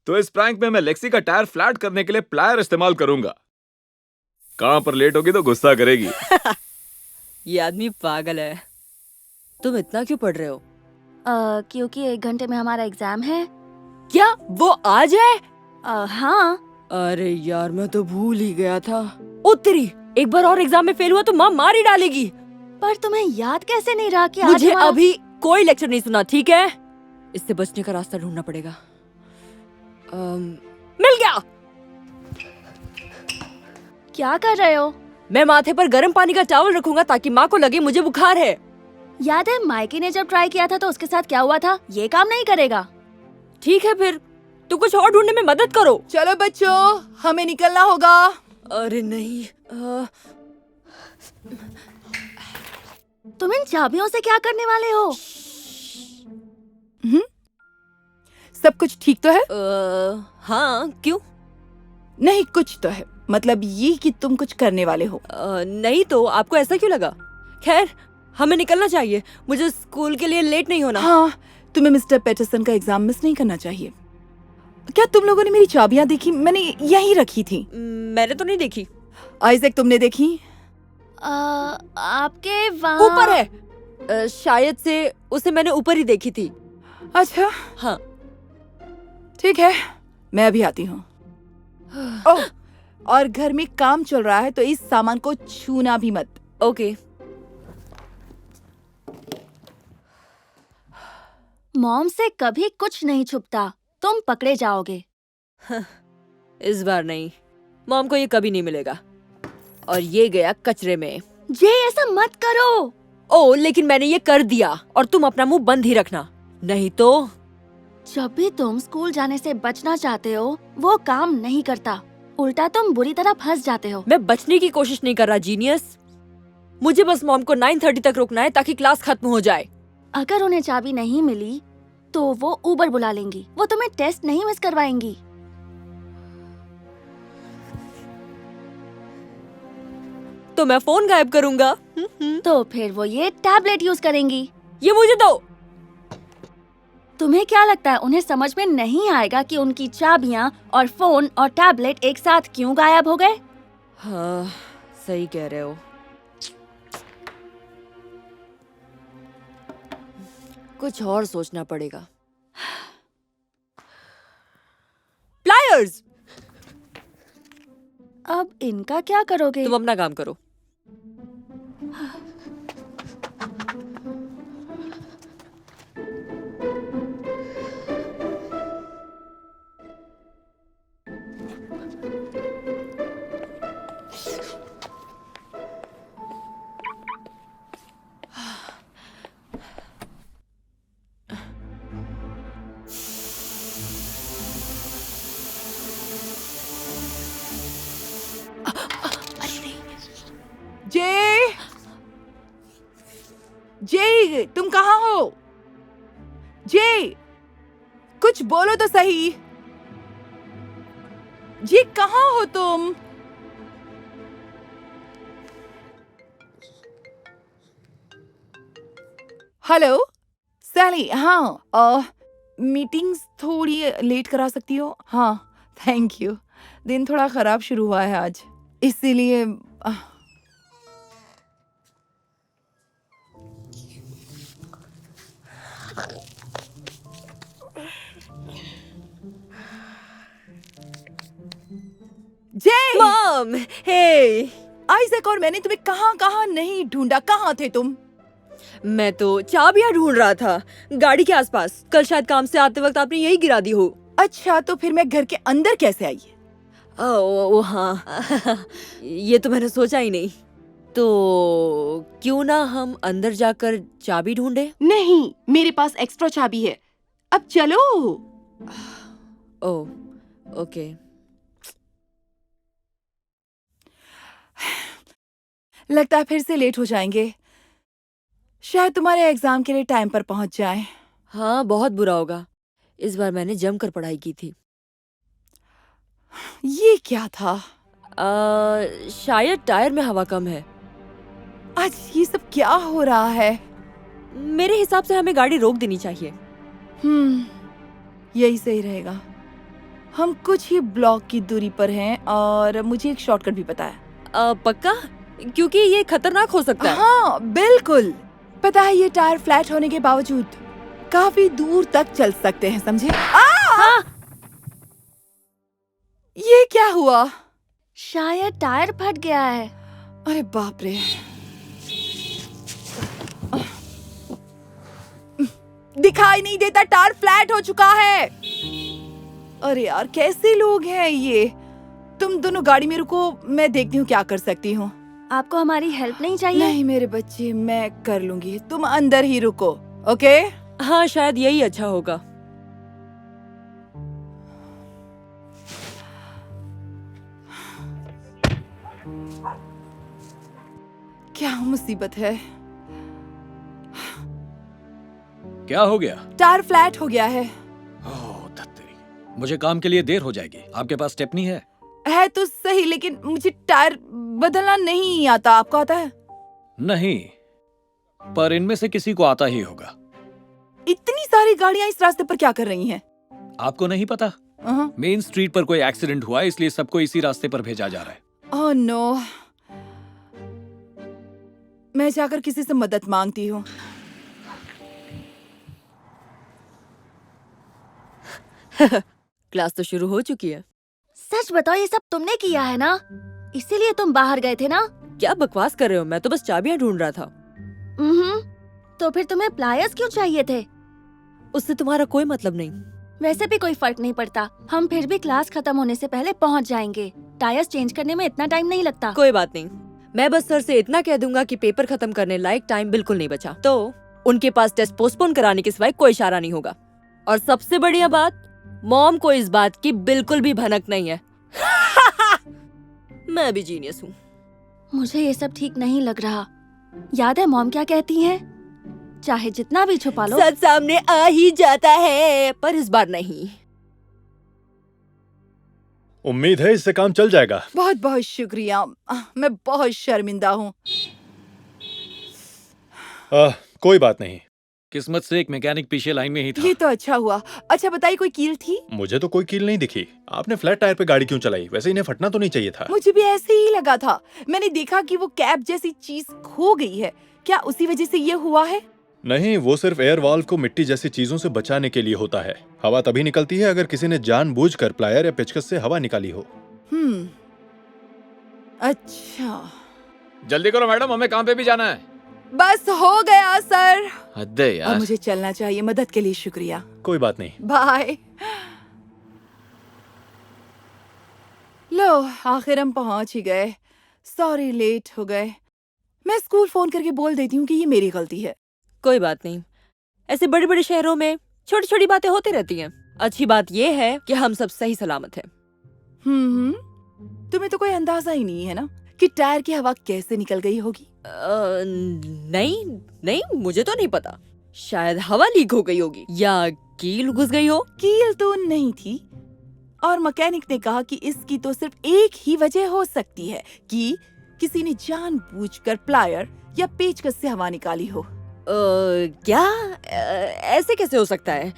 तो इस प्रैंक में मैं लेक्सी का टायर फ्लैट करने के लिए प्लायर इस्तेमाल करूंगा। कहां पर लेट होगी तो गुस्सा करेगी। ये आदमी पागल है। तुम इतना क्यों पढ़ रहे हो? क्योंकि 1 घंटे में हमारा एग्जाम है। क्या वो आज है? हाँ। अरे यार, मैं तो भूल ही गया था। ओ तेरी, एक बार और एग्जाम में फेल हुआ तो माँ मार ही डालेगी। पर तुम्हें याद कैसे नहीं रहा कि मुझे आज हमारा... अभी कोई लेक्चर नहीं सुना, ठीक है? इससे बचने का रास्ता ढूंढना पड़ेगा। मिल गया। क्या कर रहे हो? मैं माथे पर गर्म पानी का टॉवल रखूंगा ताकि माँ को लगे मुझे बुखार है। याद है माइकी ने जब ट्राई किया था तो उसके साथ क्या हुआ था? ये काम नहीं करेगा। ठीक है फिर, तू कुछ और ढूंढने में मदद करो। चलो बच्चों, हमें निकलना होगा। अरे नहीं, तुम इन चाबियों से क्या करने वाले हो? सब कुछ ठीक तो है? हाँ, क्यों? नहीं, कुछ तो है। मतलब ये कि तुम कुछ करने वाले हो। नहीं तो आपको ऐसा क्यों लगा? खैर, हमें निकलना चाहिए। मुझे स्कूल के लिए लेट नहीं होना। हाँ, तुम्हें मिस्टर पैटरसन का एग्जाम मिस नहीं करना चाहिए। क्या तुम लोगों ने मेरी चाबियां देखी? मैंने यहीं रखी थी। मैंने तो नहीं देखी। आइजैक, तुमने देखी? आपके वहाँ ऊपर है। शायद से उसे मैंने ऊपर ही देखी थी। अच्छा, हाँ। ठीक है, मैं अभी आती हूँ। ओह, और घर में काम चल रहा है तो इस सामान को छूना भी मत। ओके। मॉम से कभी कुछ नहीं छुपता, तुम पकड़े जाओगे। इस बार नहीं, मॉम को ये कभी नहीं मिलेगा। और ये गया कचरे में। जे, ऐसा मत करो। ओ, लेकिन मैंने ये कर दिया और तुम अपना मुंह बंद ही रखना, नहीं तो। जब भी तुम स्कूल जाने से बचना चाहते हो वो काम नहीं करता, उल्टा तुम बुरी तरह फंस जाते हो। मैं बचने की कोशिश नहीं कर रहा जीनियस। मुझे बस मॉम को 9:30 तक रोकना है ताकि क्लास खत्म हो जाए। अगर उन्हें चाबी नहीं मिली तो वो उबर बुला लेंगी। वो तुम्हें टेस्ट नहीं मिस करवाएंगी। तो मैं फोन गायब करूंगा। तो फिर वो ये टैबलेट यूज करेंगी। ये मुझे दो। तुम्हें क्या लगता है उन्हें समझ में नहीं आएगा कि उनकी चाबियां और फोन और टैबलेट एक साथ क्यों गायब हो गए? हाँ, सही कह रहे हो। कुछ और सोचना पड़ेगा। प्लायर्स। अब इनका क्या करोगे? तुम अपना काम करो। जे, जे, तुम कहाँ हो? जे, कुछ बोलो तो सही। जे, कहाँ हो तुम? हेलो सैली। हाँ, मीटिंग्स थोड़ी लेट करा सकती हो? हाँ, थैंक यू। दिन थोड़ा खराब शुरू हुआ है आज, इसीलिए। जे, मॉम, हे। आइजैक और मैंने तुम्हें कहाँ कहाँ नहीं ढूंढा। कहाँ थे तुम? मैं तो चाबियां ढूंढ रहा था गाड़ी के आसपास। कल शायद काम से आते वक्त आपने यही गिरा दी हो। अच्छा, तो फिर मैं घर के अंदर कैसे आई? ओ हाँ। ये तो मैंने सोचा ही नहीं। तो क्यों ना हम अंदर जाकर चाबी ढूंढे? नहीं, मेरे पास एक्स्ट्रा चाबी है। अब चलो। ओ, ओके। लगता है फिर से लेट हो जाएंगे। शायद तुम्हारे एग्जाम के लिए टाइम पर पहुंच जाएं। हाँ, बहुत बुरा होगा। इस बार मैंने जमकर पढ़ाई की थी। ये क्या था? शायद टायर में हवा कम है। आज ये सब क्या हो रहा है? मेरे हिसाब से हमें गाड़ी रोक देनी चाहिए। यही सही रहेगा। हम कुछ ही ब्लॉक की दूरी पर हैं और मुझे एक शॉर्टकट भी पता है। पक्का? क्योंकि ये खतरनाक हो सकता है। हाँ बिल्कुल, पता है ये टायर फ्लैट होने के बावजूद काफी दूर तक चल सकते हैं, समझे? ये क्या हुआ? शायद टायर फट गया है। अरे बाप रे, दिखाई नहीं देता, टायर फ्लैट हो चुका है। अरे यार कैसे लोग हैं ये। तुम दोनों गाड़ी में रुको, मैं देखती हूँ क्या कर सकती हूँ। आपको हमारी हेल्प नहीं चाहिए? नहीं मेरे बच्चे, मैं कर लूंगी, तुम अंदर ही रुको, ओके? हाँ, शायद यही अच्छा होगा। क्या मुसीबत है। क्या हो गया? टायर फ्लैट हो गया है। ओह धत्तेरी, मुझे काम के लिए देर हो जाएगी। आपके पास स्टेपनी है? है तो सही, लेकिन मुझे टायर बदलना नहीं आता। आपको आता है? नहीं, पर इनमें से किसी को आता ही होगा। इतनी सारी गाड़ियां इस रास्ते पर क्या कर रही हैं? आपको नहीं पता? मेन स्ट्रीट पर कोई एक्सीडेंट हुआ है, इसलिए सबको इसी रास्ते पर भेजा जा रहा है। ओह नो, मैं जाकर किसी से मदद मांगती हूँ। क्लास तो शुरू हो चुकी है। सच बताओ, ये सब तुमने किया है ना? इसीलिए तुम बाहर गए थे ना? क्या बकवास कर रहे हो? मैं तो बस चाबियां ढूंढ रहा था। तो फिर तुम्हें प्लायर्स क्यों चाहिए थे? उससे तुम्हारा कोई मतलब नहीं। वैसे भी कोई फर्क नहीं पड़ता, हम फिर भी क्लास खत्म होने से पहले पहुंच जाएंगे। टायर्स चेंज करने में इतना टाइम नहीं लगता। कोई बात नहीं, मैं बस सर से इतना कह दूंगा कि पेपर खत्म करने लायक टाइम बिल्कुल नहीं बचा, तो उनके पास टेस्ट पोस्टपोन कराने के सिवाय कोई इशारा नहीं होगा। और सबसे बढ़िया बात, मॉम को इस बात की बिल्कुल भी भनक नहीं है। मैं भी जीनियस हूँ। मुझे ये सब ठीक नहीं लग रहा। याद है मॉम क्या कहती हैं? चाहे जितना भी छुपा लो, सच सामने आ ही जाता है, पर इस बार नहीं। उम्मीद है इससे काम चल जाएगा। बहुत बहुत शुक्रिया, मैं बहुत शर्मिंदा हूँ। कोई बात नहीं, किस्मत से एक मैकेनिक पीछे लाइन में ही था। ये तो अच्छा हुआ। अच्छा बताइए, कोई कील थी? मुझे तो कोई कील नहीं दिखी। आपने फ्लैट टायर पे गाड़ी क्यों चलाई? वैसे इन्हें फटना तो नहीं चाहिए था। मुझे भी ऐसे ही लगा था। मैंने देखा कि वो कैप जैसी चीज खो गई है। क्या उसी वजह से ये हुआ है? नहीं, वो सिर्फ एयर वाल्व को मिट्टी जैसी चीजों से बचाने के लिए होता है। हवा तभी निकलती है अगर किसी ने जानबूझकर प्लायर या पेचकस से हवा निकाली हो। अच्छा, जल्दी करो मैडम, हमें काम पे भी जाना है। बस हो गया सर। हद है अब यार। मुझे चलना चाहिए। मदद के लिए शुक्रिया। कोई बात नहीं। बाय। लो, आखिर हम पहुंच ही गए। सॉरी लेट हो गए। मैं स्कूल फोन करके बोल देती हूँ कि ये मेरी गलती है। कोई बात नहीं, ऐसे बड़े बड़े शहरों में छोटी छोटी बातें होती रहती हैं। अच्छी बात यह है कि हम सब सही सलामत हैं। तुम्हें तो कोई अंदाजा ही नहीं है ना कि टायर की हवा कैसे निकल गई होगी? नहीं नहीं, मुझे तो नहीं पता। शायद हवा लीक हो गई होगी या कील घुस गई हो। कील तो नहीं थी, और मैकेनिक ने कहा कि इसकी तो सिर्फ एक ही वजह हो सकती है कि किसी ने जानबूझकर प्लायर या पेचकस से हवा निकाली हो। क्या? ऐसे कैसे हो सकता है?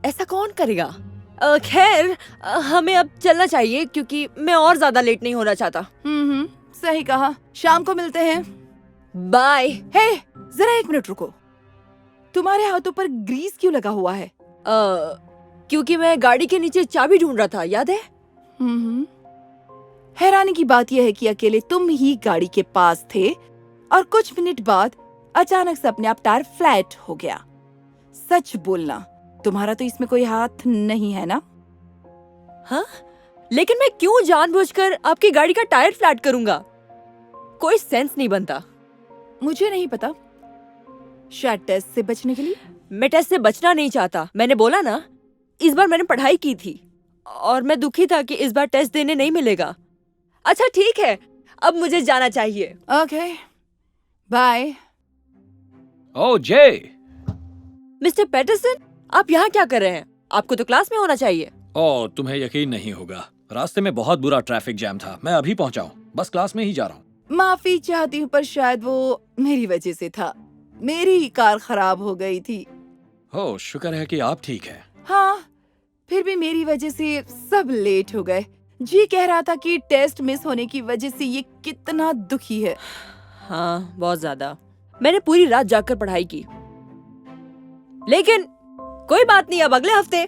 ऐसा कौन करेगा? खैर, हमें अब चलना चाहिए क्योंकि मैं और ज्यादा लेट नहीं होना चाहता। सही कहा। शाम को मिलते हैं। बाय। हे, जरा एक मिनट रुको। तुम्हारे हाथों पर ग्रीस क्यों लगा हुआ है? क्योंकि मैं गाड़ी के नीचे चाबी ढूंढ रहा था, याद है? हैरानी की बात यह है कि अकेले तुम ही गाड़ी के पास थे और कुछ मिनट बाद अचानक से अपने आप टायर फ्लैट हो गया। सच बोलना, तुम्हारा तो इसमें कोई हाथ नहीं है ना? हाँ, लेकिन मैं क्यों जानबूझकर आपकी गाड़ी का टायर फ्लैट करूंगा? कोई सेंस नहीं बनता। मुझे नहीं पता, शायद टेस्ट से बचने के लिए। मैं टेस्ट से बचना नहीं चाहता। मैंने बोला ना, इस बार मैंने पढ़ाई की थी और मैं दुखी था कि इस बार टेस्ट देने नहीं मिलेगा। अच्छा ठीक है, अब मुझे जाना चाहिए। Okay, bye. ओह जे, मिस्टर पैटरसन, आप यहाँ क्या कर रहे हैं? आपको तो क्लास में होना चाहिए। ओह तुम्हें यकीन नहीं होगा, रास्ते में बहुत बुरा ट्रैफिक जैम था। मैं अभी पहुंचा हूँ, बस क्लास में ही जा रहा हूँ। माफी चाहती हूँ, पर शायद वो मेरी वजह से था। मेरी कार खराब हो गई थी। ओह शुक्र है कि आप ठीक है। हाँ, फिर भी मेरी वजह से सब लेट हो गए। जी कह रहा था कि टेस्ट मिस होने की वजह से ये कितना दुखी है। हाँ, बहुत ज्यादा। मैंने पूरी रात जागकर पढ़ाई की, लेकिन कोई बात नहीं, अब अगले हफ्ते।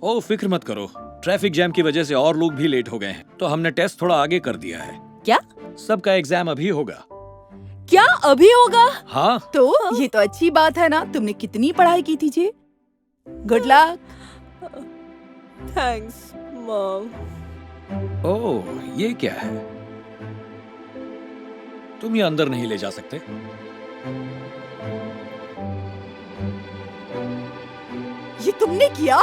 ओ फिक्र मत करो, ट्रैफिक जैम की वजह से और लोग भी लेट हो गए हैं, तो हमने टेस्ट थोड़ा आगे कर दिया है। क्या? सबका एग्जाम अभी होगा। क्या अभी होगा? हाँ। तो ये तो अच्छी बात है ना। तुमने कितनी पढ़ाई की थी जी? Good luck. Thanks mom. Oh, ये क्या है? तुम ये अंदर नहीं ले जा सकते? ये तुमने किया?